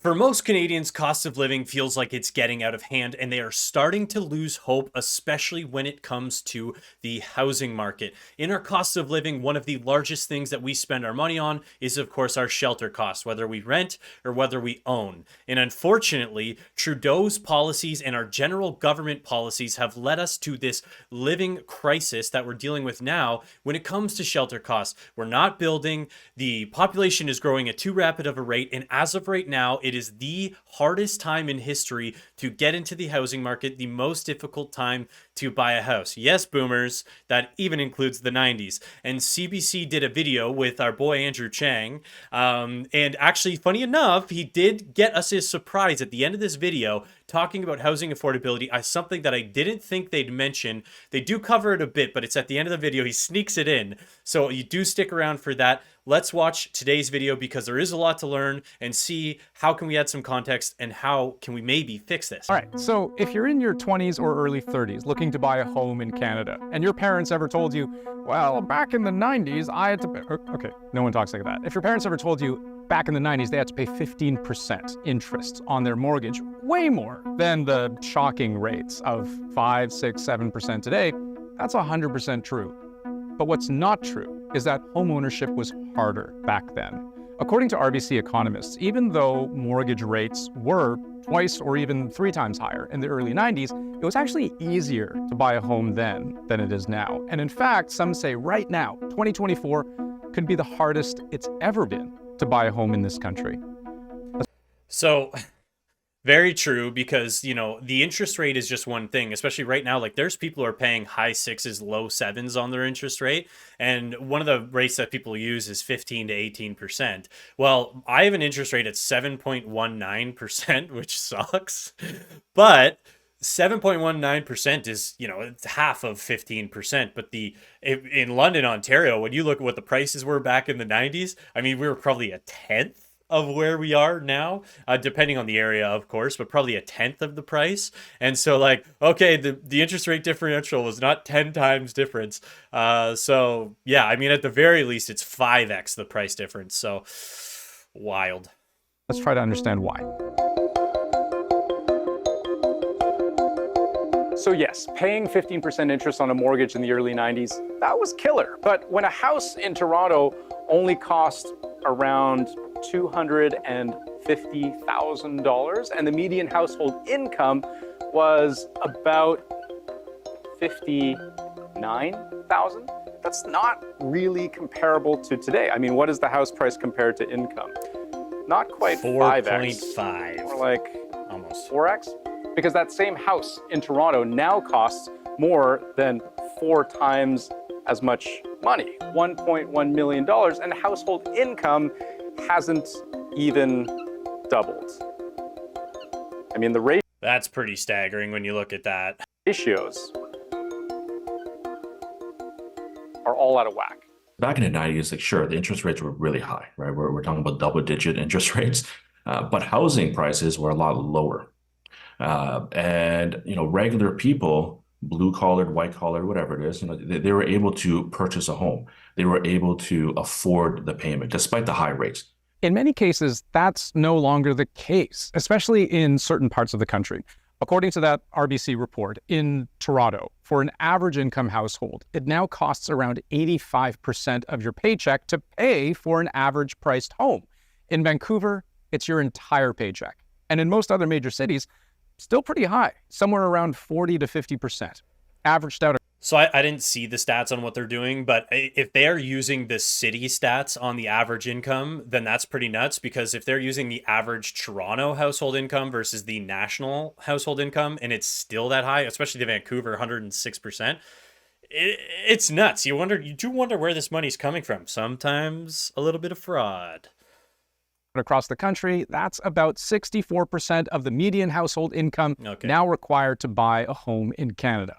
For most Canadians, cost of living feels like it's getting out of hand, and they are starting to lose hope, especially when it comes to the housing market. In our cost of living, one of the largest things that we spend our money on is, of course, our shelter costs, whether we rent or whether we own. And unfortunately, Trudeau's policies and our general government policies have led us to this living crisis that we're dealing with now when it comes to shelter costs. We're not building, the population is growing at too rapid of a rate, and as of right now, it is the hardest time in history to get into the housing market, the most difficult time to buy a house. Yes, boomers, that even includes the 90s. And CBC did a video with our boy Andrew Chang. And actually, funny enough, he did get us a surprise at the end of this video talking about housing affordability, something that I didn't think they'd mention. They do cover it a bit, but it's at the end of the video. He sneaks it in. So you do stick around for that. Let's watch today's video because there is a lot to learn and see how can we add some context and how can we maybe fix this. All right, so if you're in your 20s or early 30s looking to buy a home in Canada and your parents ever told you, well, back in the 90s, I had to pay, okay, no one talks like that. If your parents ever told you back in the 90s, they had to pay 15% interest on their mortgage, way more than the shocking rates of 5, 6, 7% today, that's 100% true. But what's not true is that homeownership was harder back then. According to RBC economists, even though mortgage rates were twice or even 3 times higher in the early 90s, it was actually easier to buy a home then than it is now. And in fact, some say right now, 2024 could be the hardest it's ever been to buy a home in this country. So very true, because, you know, the interest rate is just one thing, especially right now. Like, there's people who are paying high 6s, low 7s on their interest rate. And one of the rates that people use is 15 to 18%. Well, I have an interest rate at 7.19%, which sucks. But 7.19% is, you know, it's half of 15%. But in London, Ontario, when you look at what the prices were back in the 90s, I mean, we were probably a tenth of where we are now, depending on the area, of course, but probably a tenth of the price. And so, like, okay, the interest rate differential was not 10 times difference. So yeah, I mean, at the very least, it's 5x the price difference. So wild. Let's try to understand why. So yes, paying 15% interest on a mortgage in the early 90s, that was killer. But when a house in Toronto only cost around $250,000 and the median household income was about $59,000, that's not really comparable to today. I mean, what is the house price compared to income? Not quite 5x. 4.5. More like almost 4x? Because that same house in Toronto now costs more than 4 times as much money, $1.1 million, and household income hasn't even doubled. I mean, the That's pretty staggering when you look at that. ratios are all out of whack. Back in the 90s, like, sure, the interest rates were really high, right? We're talking about double-digit interest rates, but housing prices were a lot lower. And, you know, regular people, blue-collared, white-collared, whatever it is, you know, they were able to purchase a home. They were able to afford the payment despite the high rates. In many cases, that's no longer the case, especially in certain parts of the country. According to that RBC report, in Toronto, for an average income household, it now costs around 85% of your paycheck to pay for an average priced home. In Vancouver, it's your entire paycheck. And in most other major cities, still pretty high, somewhere around 40 to 50%, averaged out. So I didn't see the stats on what they're doing, but if they are using the city stats on the average income, then that's pretty nuts, because if they're using the average Toronto household income versus the national household income, and it's still that high, especially the Vancouver 106%, it's nuts. You do wonder where this money's coming from. Sometimes a little bit of fraud. Across the country, that's about 64% of the median household income now required to buy a home in Canada.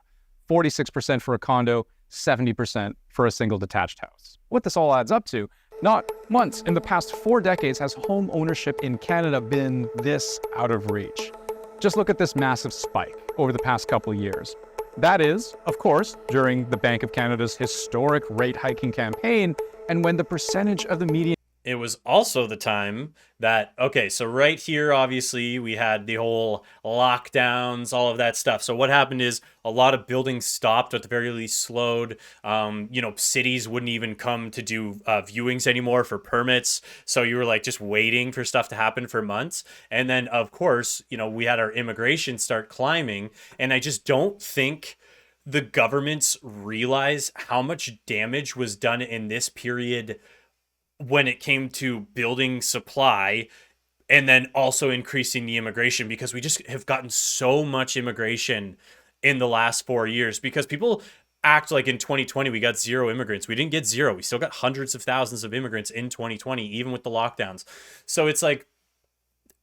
46% for a condo, 70% for a single detached house. What this all adds up to, not once in the past 4 decades has home ownership in Canada been this out of reach. Just look at this massive spike over the past couple of years. That is, of course, during the Bank of Canada's historic rate hiking campaign, and when the percentage of the median It was also the time that, okay, so right here, obviously, we had the whole lockdowns, all of that stuff. So what happened is a lot of buildings stopped, or at the very least slowed. Cities wouldn't even come to do viewings anymore for permits. So you were like just waiting for stuff to happen for months. And then, of course, we had our immigration start climbing. And I just don't think the governments realize how much damage was done in this period when it came to building supply and then also increasing the immigration, because we just have gotten so much immigration in the last 4 years, because people act like in 2020 we got zero immigrants. We didn't get zero. We still got hundreds of thousands of immigrants in 2020, even with the lockdowns. So it's like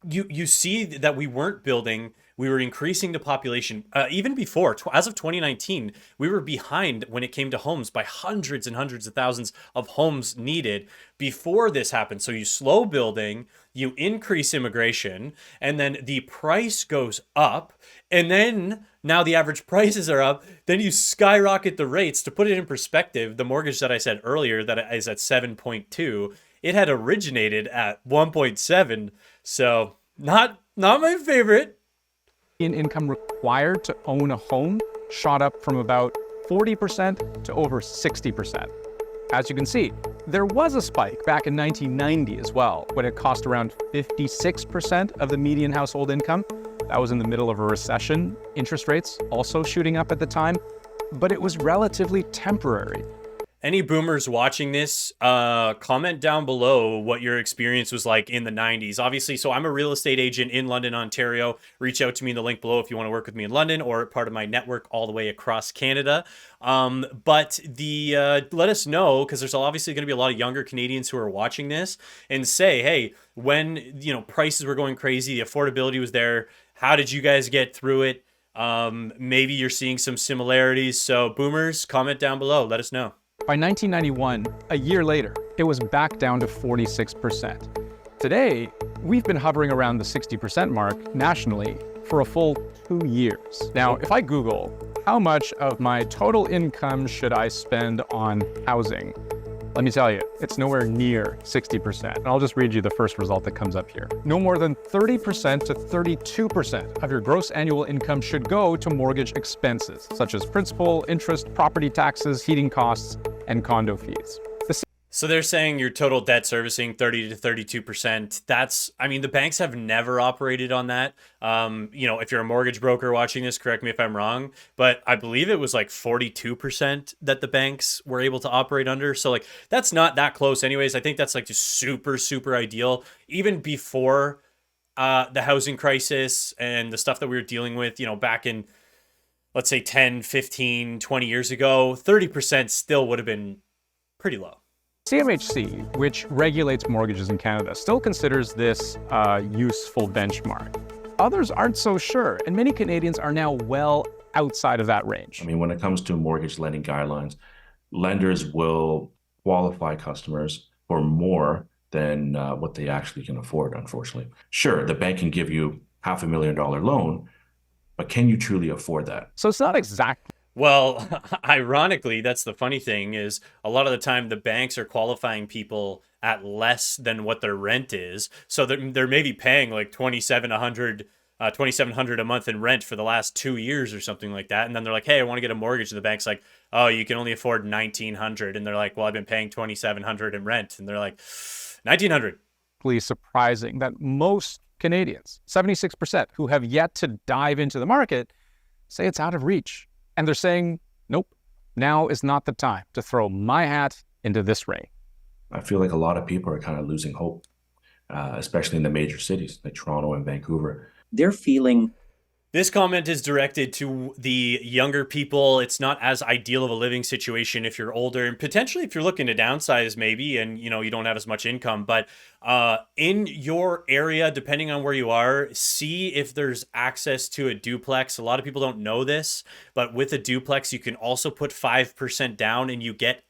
you see that we weren't building, we were increasing the population. Even before, as of 2019, we were behind when it came to homes by hundreds and hundreds of thousands of homes needed before this happened. So you slow building, you increase immigration, and then the price goes up, and then now the average prices are up, then you skyrocket the rates. To put it in perspective, the mortgage that I said earlier that is at 7.2, it had originated at 1.7. So not my favorite. Income required to own a home shot up from about 40% to over 60%. As you can see, there was a spike back in 1990 as well, when it cost around 56% of the median household income. That was in the middle of a recession, interest rates also shooting up at the time, but it was relatively temporary. Any boomers watching this, comment down below what your experience was like in the 90s. Obviously, so I'm a real estate agent in London, Ontario. Reach out to me in the link below if you want to work with me in London or part of my network all the way across Canada. But let us know, because there's obviously going to be a lot of younger Canadians who are watching this, and say, hey, when prices were going crazy, the affordability was there. How did you guys get through it? Maybe you're seeing some similarities. So boomers, comment down below. Let us know. By 1991, a year later, it was back down to 46%. Today, we've been hovering around the 60% mark nationally for a full 2 years. Now, if I Google, how much of my total income should I spend on housing? Let me tell you, it's nowhere near 60%. And I'll just read you the first result that comes up here. No more than 30% to 32% of your gross annual income should go to mortgage expenses, such as principal, interest, property taxes, heating costs, and condo fees. So they're saying your total debt servicing 30 to 32%. The banks have never operated on that. If you're a mortgage broker watching this, correct me if I'm wrong, but I believe it was like 42% that the banks were able to operate under. So like that's not that close anyways. I think that's like just super, super ideal. Even before the housing crisis and the stuff that we were dealing with, back in, let's say 10, 15, 20 years ago, 30% still would have been pretty low. CMHC, which regulates mortgages in Canada, still considers this a useful benchmark. Others aren't so sure, and many Canadians are now well outside of that range. When it comes to mortgage lending guidelines, lenders will qualify customers for more than what they actually can afford, unfortunately. Sure, the bank can give you $500,000 loan, but can you truly afford that? So it's not exactly. Well, ironically, that's the funny thing, is a lot of the time the banks are qualifying people at less than what their rent is. So they're maybe paying like $2,700 a month in rent for the last 2 years or something like that. And then they're like, hey, I want to get a mortgage. And the bank's like, oh, you can only afford $1,900. And they're like, well, I've been paying $2,700 in rent. And they're like, $1,900. Surprising that most Canadians, 76%, who have yet to dive into the market, say it's out of reach. And they're saying, nope, now is not the time to throw my hat into this ring. I feel like a lot of people are kind of losing hope, especially in the major cities like Toronto and Vancouver. They're feeling. This comment is directed to the younger people. It's not as ideal of a living situation if you're older, and potentially if you're looking to downsize maybe, and you don't have as much income. But in your area, depending on where you are, see if there's access to a duplex. A lot of people don't know this, but with a duplex, you can also put 5% down and you get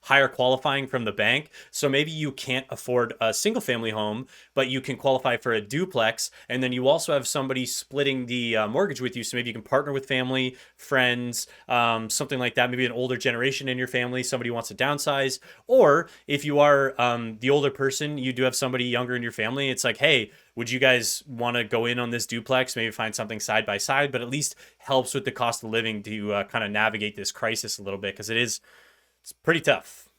higher qualifying from the bank. So maybe you can't afford a single family home, but you can qualify for a duplex. And then you also have somebody splitting the mortgage with you. So maybe you can partner with family, friends, something like that. Maybe an older generation in your family, somebody wants to downsize. Or if you are the older person, you do have somebody younger in your family. It's like, hey, would you guys want to go in on this duplex, maybe find something side by side, but at least helps with the cost of living to kind of navigate this crisis a little bit, because it's pretty tough.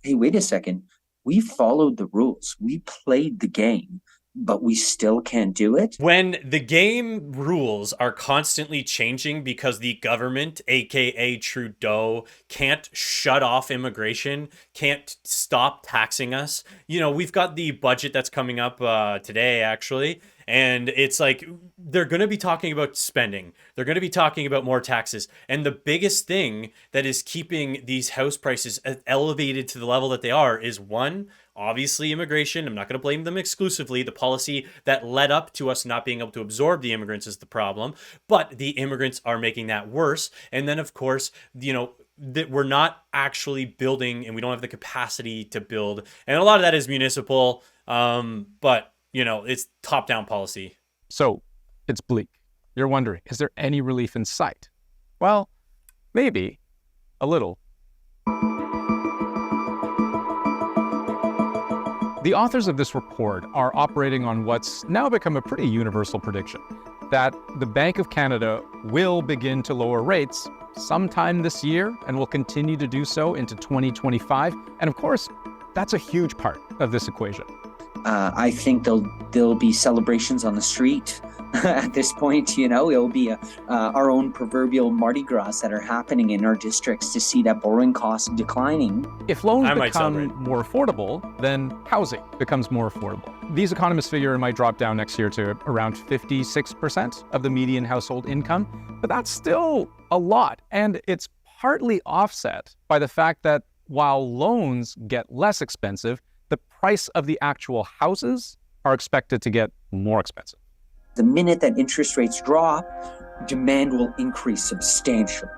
Hey, wait a second. We followed the rules. We played the game, but we still can't do it. When the game rules are constantly changing because the government, aka Trudeau, can't shut off immigration, can't stop taxing us. We've got the budget that's coming up today, actually. And it's like they're going to be talking about spending. They're going to be talking about more taxes. And the biggest thing that is keeping these house prices elevated to the level that they are is, one, obviously immigration. I'm not going to blame them exclusively. The policy that led up to us not being able to absorb the immigrants is the problem. But the immigrants are making that worse. And then, of course, that we're not actually building, and we don't have the capacity to build. And a lot of that is municipal. But it's top-down policy. So it's bleak. You're wondering, is there any relief in sight? Well, maybe a little. The authors of this report are operating on what's now become a pretty universal prediction, that the Bank of Canada will begin to lower rates sometime this year and will continue to do so into 2025. And of course, that's a huge part of this equation. I think there'll be celebrations on the street at this point. It'll be our own proverbial Mardi Gras that are happening in our districts to see that borrowing costs declining. If loans become more affordable, then housing becomes more affordable. These economists figure it might drop down next year to around 56% of the median household income, but that's still a lot. And it's partly offset by the fact that while loans get less expensive, the price of the actual houses are expected to get more expensive. The minute that interest rates drop, demand will increase substantially,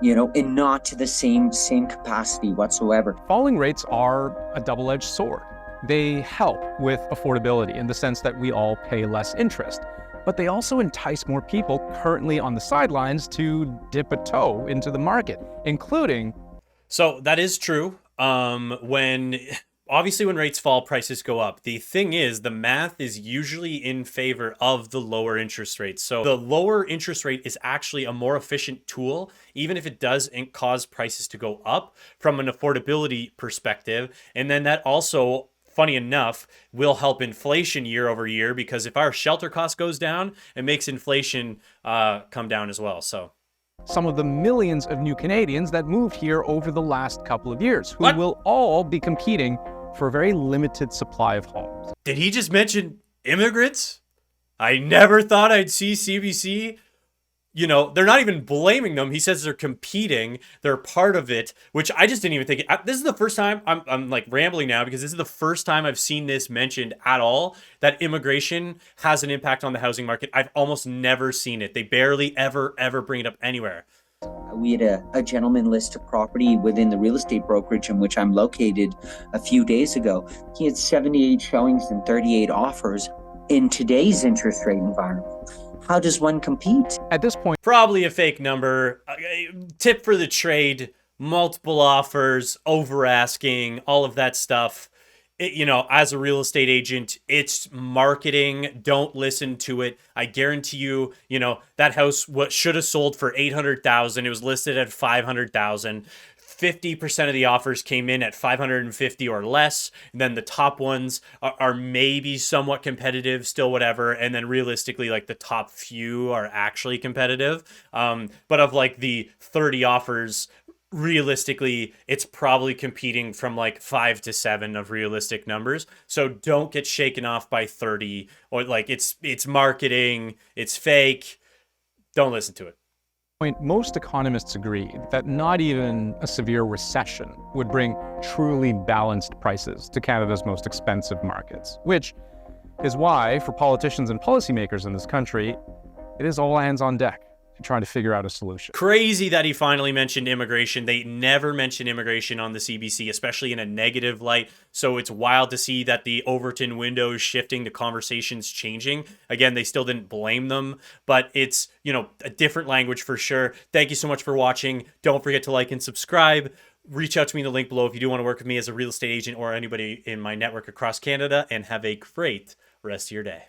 and not to the same capacity whatsoever. Falling rates are a double-edged sword. They help with affordability in the sense that we all pay less interest, but they also entice more people currently on the sidelines to dip a toe into the market, including... So that is true. Obviously, when rates fall, prices go up. The thing is, the math is usually in favor of the lower interest rates. So the lower interest rate is actually a more efficient tool, even if it does cause prices to go up from an affordability perspective. And then that also, funny enough, will help inflation year over year, because if our shelter cost goes down, it makes inflation come down as well. So some of the millions of new Canadians that moved here over the last couple of years, who will all be competing for a very limited supply of homes. Did he just mention immigrants? I never thought I'd see CBC. They're not even blaming them. He says they're competing. They're part of it, which I just didn't even think. This is the first time I'm like rambling now, because this is the first time I've seen this mentioned at all, that immigration has an impact on the housing market. I've almost never seen it. They barely ever bring it up anywhere. We had a gentleman list a property within the real estate brokerage in which I'm located a few days ago. He had 78 showings and 38 offers in today's interest rate environment. How does one compete? At this point, probably a fake number. Tip for the trade, multiple offers, over asking, all of that stuff. As a real estate agent, it's marketing. Don't listen to it. I guarantee you, that house should have sold for $800,000. It was listed at $500,000. 50% of the offers came in at 550 or less. And then the top ones are maybe somewhat competitive, still whatever. And then realistically, like the top few are actually competitive. But of like the 30 offers, realistically, it's probably competing from like 5 to 7 of realistic numbers. So don't get shaken off by 30, or like it's marketing, it's fake. Don't listen to it. Most economists agree that not even a severe recession would bring truly balanced prices to Canada's most expensive markets, which is why, for politicians and policymakers in this country, it is all hands on deck. trying to figure out a solution. Crazy that he finally mentioned immigration. They never mention immigration on the CBC, especially in a negative light. So it's wild to see that the Overton window is shifting, the conversation's changing. Again, they still didn't blame them, but it's, a different language for sure. Thank you so much for watching. Don't forget to like and subscribe. Reach out to me in the link below if you do want to work with me as a real estate agent or anybody in my network across Canada, and have a great rest of your day.